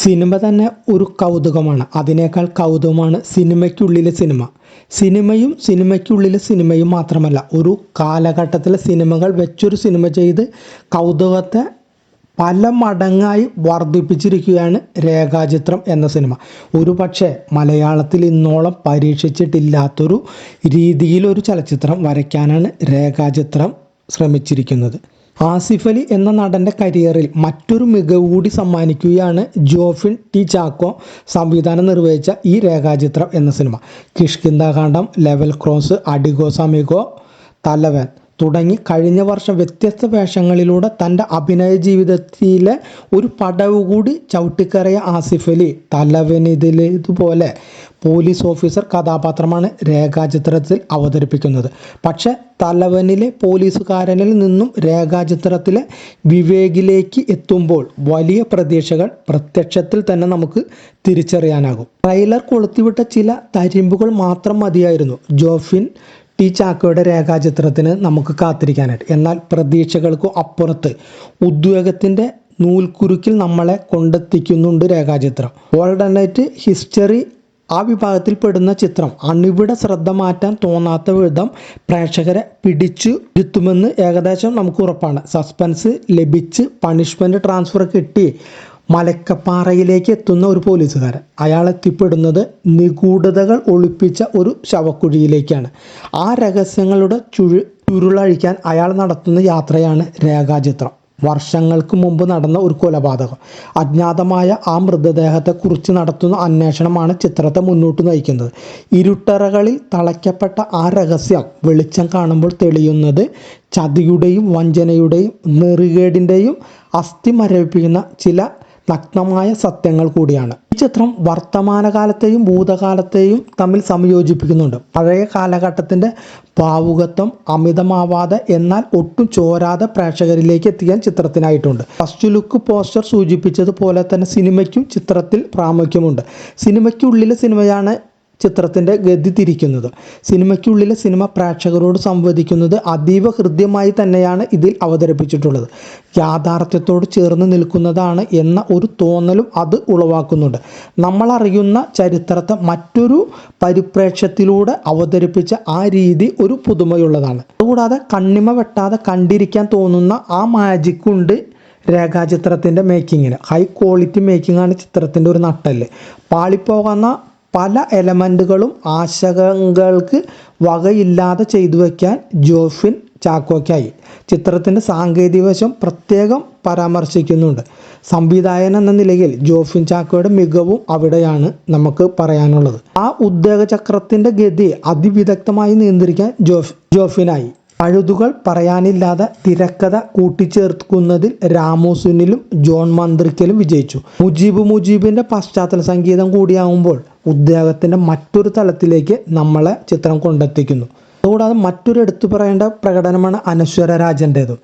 Cinema തന്നെ ഒരു കൗതുകമാണ്. അതിനേക്കാൾ കൗതുകമാണ് സിനിമയ്ക്കുള്ളിലെ സിനിമ. സിനിമയ്ക്കുള്ളിലെ സിനിമയും മാത്രമല്ല, ഒരു കാലഘട്ടത്തിലെ സിനിമകൾ വെച്ചൊരു സിനിമ ചെയ്ത് കൗതുകത്തെ പല മടങ്ങായി വർദ്ധിപ്പിച്ചിരിക്കുകയാണ് രേഖാചിത്രം എന്ന സിനിമ. ഒരു പക്ഷേ മലയാളത്തിൽ ഇന്നോളം പരീക്ഷിച്ചിട്ടില്ലാത്തൊരു രീതിയിലൊരു ചലച്ചിത്രം വരയ്ക്കാനാണ് രേഖാചിത്രം ശ്രമിച്ചിരിക്കുന്നത്. ആസിഫ് അലി എന്ന നടൻ്റെ കരിയറിൽ മറ്റൊരു മികവ് കൂടി സമ്മാനിക്കുകയാണ് ജോഫിൻ ടി ചാക്കോ സംവിധാനം നിർവഹിച്ച ഈ രേഖാചിത്രം എന്ന cinema. Kishkindha Kandam, level cross, അഡിഗോസ് amigo, തലവൻ തുടങ്ങി കഴിഞ്ഞ വർഷം വ്യത്യസ്ത വേഷങ്ങളിലൂടെ തൻ്റെ അഭിനയ ജീവിതത്തിലെ ഒരു പടവ് കൂടി ചവിട്ടിക്കറിയ ആസിഫ് അലി തലവനിതിലേതുപോലെ പോലീസ് ഓഫീസർ കഥാപാത്രമാണ് രേഖാചിത്രത്തിൽ അവതരിപ്പിക്കുന്നത്. പക്ഷേ തലവനിലെ പോലീസുകാരനിൽ നിന്നും രേഖാചിത്രത്തിലെ വിവേകിലേക്ക് എത്തുമ്പോൾ വലിയ പ്രതീക്ഷകൾ പ്രത്യക്ഷത്തിൽ തന്നെ നമുക്ക് തിരിച്ചറിയാനാകും. ട്രെയിലർ കൊളുത്തിവിട്ട ചില തരിമ്പുകൾ മാത്രം മതിയായിരുന്നു ജോഫിൻ ടി ചാക്കോയുടെ രേഖാചിത്രത്തിന് നമുക്ക് കാത്തിരിക്കാനായിട്ട്. എന്നാൽ പ്രതീക്ഷകൾക്കു അപ്പുറത്ത് ഉദ്വേഗത്തിൻ്റെ നൂൽക്കുരുക്കിൽ നമ്മളെ കൊണ്ടെത്തിക്കുന്നുണ്ട് രേഖാചിത്രം. ഓൾട്ടർനേറ്റ് ഹിസ്റ്ററി ആ വിഭാഗത്തിൽ പെടുന്ന ചിത്രം അണിവിടെ ശ്രദ്ധ മാറ്റാൻ തോന്നാത്ത വിധം പ്രേക്ഷകരെ പിടിച്ചു ഇരുത്തുമെന്ന് ഏകദേശം നമുക്ക് ഉറപ്പാണ്. സസ്പെൻസ് ലഭിച്ച് പണിഷ്മെൻറ്റ് ട്രാൻസ്ഫർ കിട്ടി മലക്കപ്പാറയിലേക്ക് എത്തുന്ന ഒരു പോലീസുകാരൻ, അയാൾ എത്തിപ്പെടുന്നത് നിഗൂഢതകൾ ഒളിപ്പിച്ച ഒരു ശവക്കുഴിയിലേക്കാണ്. ആ രഹസ്യങ്ങളുടെ ചുരുളഴിക്കാൻ അയാൾ നടത്തുന്ന യാത്രയാണ് രേഖാചിത്രം. വർഷങ്ങൾക്ക് മുമ്പ് നടന്ന ഒരു കൊലപാതകം, അജ്ഞാതമായ ആ മൃതദേഹത്തെക്കുറിച്ച് നടത്തുന്ന അന്വേഷണമാണ് ചിത്രത്തെ മുന്നോട്ട് നയിക്കുന്നത്. ഇരുട്ടറകളിൽ തളയ്ക്കപ്പെട്ട ആ രഹസ്യം വെളിച്ചം കാണുമ്പോൾ തെളിയുന്നത് ചതിയുടെയും വഞ്ചനയുടെയും നെറികേടിൻ്റെയും അസ്ഥി മരവിപ്പിക്കുന്ന ചില നഗ്നമായ സത്യങ്ങൾ കൂടിയാണ്. ഈ ചിത്രം വർത്തമാനകാലത്തെയും ഭൂതകാലത്തെയും തമ്മിൽ സംയോജിപ്പിക്കുന്നുണ്ട്. പഴയ കാലഘട്ടത്തിൻ്റെ ഭാവുകത്വം അമിതമാവാതെ എന്നാൽ ഒട്ടും ചോരാതെ പ്രേക്ഷകരിലേക്ക് എത്തിക്കാൻ ചിത്രത്തിനായിട്ടുണ്ട്. ഫസ്റ്റ് ലുക്ക് പോസ്റ്റർ സൂചിപ്പിച്ചതുപോലെ തന്നെ സിനിമയ്ക്കും ചിത്രത്തിൽ പ്രാമുഖ്യമുണ്ട്. സിനിമയ്ക്കുള്ളിലെ സിനിമയാണ് ചിത്രത്തിൻ്റെ ഗതി തിരിക്കുന്നത്. സിനിമയ്ക്കുള്ളിലെ സിനിമ പ്രേക്ഷകരോട് സംവദിക്കുന്നത് അതീവ ഹൃദ്യമായി തന്നെയാണ് ഇതിൽ അവതരിപ്പിച്ചിട്ടുള്ളത്. യാഥാർത്ഥ്യത്തോട് ചേർന്ന് നിൽക്കുന്നതാണ് എന്ന ഒരു തോന്നലും അത് ഉളവാക്കുന്നുണ്ട്. നമ്മളറിയുന്ന ചരിത്രത്തെ മറ്റൊരു പരിപ്രേക്ഷ്യത്തിലൂടെ അവതരിപ്പിച്ച ആ രീതി ഒരു പുതുമയുള്ളതാണ്. അതുകൂടാതെ കണ്ണിമ വെട്ടാതെ കണ്ടിരിക്കാൻ തോന്നുന്ന ആ മാജിക്കുണ്ട് രേഖാചിത്രത്തിൻ്റെ മേക്കിങ്ങിന്. ഹൈ ക്വാളിറ്റി മേക്കിങ്ങാണ് ചിത്രത്തിൻ്റെ ഒരു നട്ടെല്ല്. പാളിപ്പോകുന്ന പല എലമെൻറ്റുകളും ആശങ്കകൾക്ക് വകയില്ലാതെ ചെയ്തു വയ്ക്കാൻ ജോഫിൻ ചാക്കോയ്ക്കായി. ചിത്രത്തിൻ്റെ സാങ്കേതിക വശം പ്രത്യേകം പരാമർശിക്കുന്നുണ്ട്. സംവിധായകൻ എന്ന നിലയിൽ ജോഫിൻ ചാക്കോയുടെ മികവും അവിടെയാണ് നമുക്ക് പറയാനുള്ളത്. ആ ഉദ്വേഗചക്രത്തിൻ്റെ ഗതി അതിവിദഗ്ധമായി നിയന്ത്രിക്കാൻ ജോഫിനായി. പഴുതുകൾ പറയാനില്ലാതെ തിരക്കഥ കൂട്ടിച്ചേർക്കുന്നതിൽ രാമു സുനിലും ജോൺ മന്ത്രിക്കലും വിജയിച്ചു. മുജീബിൻ്റെ പശ്ചാത്തല സംഗീതം കൂടിയാകുമ്പോൾ ഉദ്വേഗത്തിൻ്റെ മറ്റൊരു തലത്തിലേക്ക് നമ്മളെ ചിത്രം കൊണ്ടെത്തിക്കുന്നു. അതുകൂടാതെ മറ്റൊരു എടുത്തു പറയേണ്ട പ്രകടനമാണ് അനശ്വര രാജൻ്റേതും.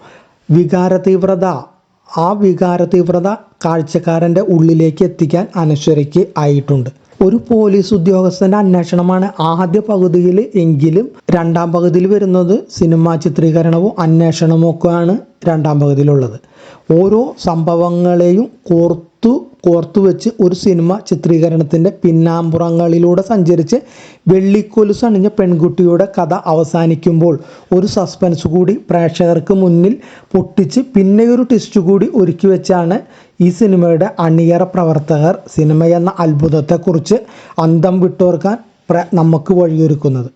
ആ വികാര തീവ്രത കാഴ്ചക്കാരൻ്റെ ഉള്ളിലേക്ക് എത്തിക്കാൻ അനശ്വരയ്ക്ക് ആയിട്ടുണ്ട്. ഒരു പോലീസ് ഉദ്യോഗസ്ഥൻ്റെ അന്വേഷണമാണ് ആദ്യ പകുതിയിൽ എങ്കിലും രണ്ടാം പകുതിയിൽ വരുന്നത് സിനിമാ ചിത്രീകരണവും അന്വേഷണവും ഒക്കെയാണ് രണ്ടാം പകുതിയിലുള്ളത്. ഓരോ സംഭവങ്ങളെയും കോർത്തു വെച്ച് ഒരു സിനിമ ചിത്രീകരണത്തിൻ്റെ പിന്നാമ്പുറങ്ങളിലൂടെ സഞ്ചരിച്ച് വെള്ളിക്കൊലുസ് അണിഞ്ഞ പെൺകുട്ടിയുടെ കഥ അവസാനിക്കുമ്പോൾ ഒരു സസ്പെൻസ് കൂടി പ്രേക്ഷകർക്ക് മുന്നിൽ പൊട്ടിച്ച് പിന്നെയൊരു ട്വിസ്റ്റ് കൂടി ഒരുക്കി വെച്ചാണ് ഈ സിനിമയുടെ അണിയറ പ്രവർത്തകർ സിനിമയെന്ന അത്ഭുതത്തെക്കുറിച്ച് അന്തം വിട്ടോർക്കാൻ നമുക്ക് വഴിയൊരുക്കുന്നത്.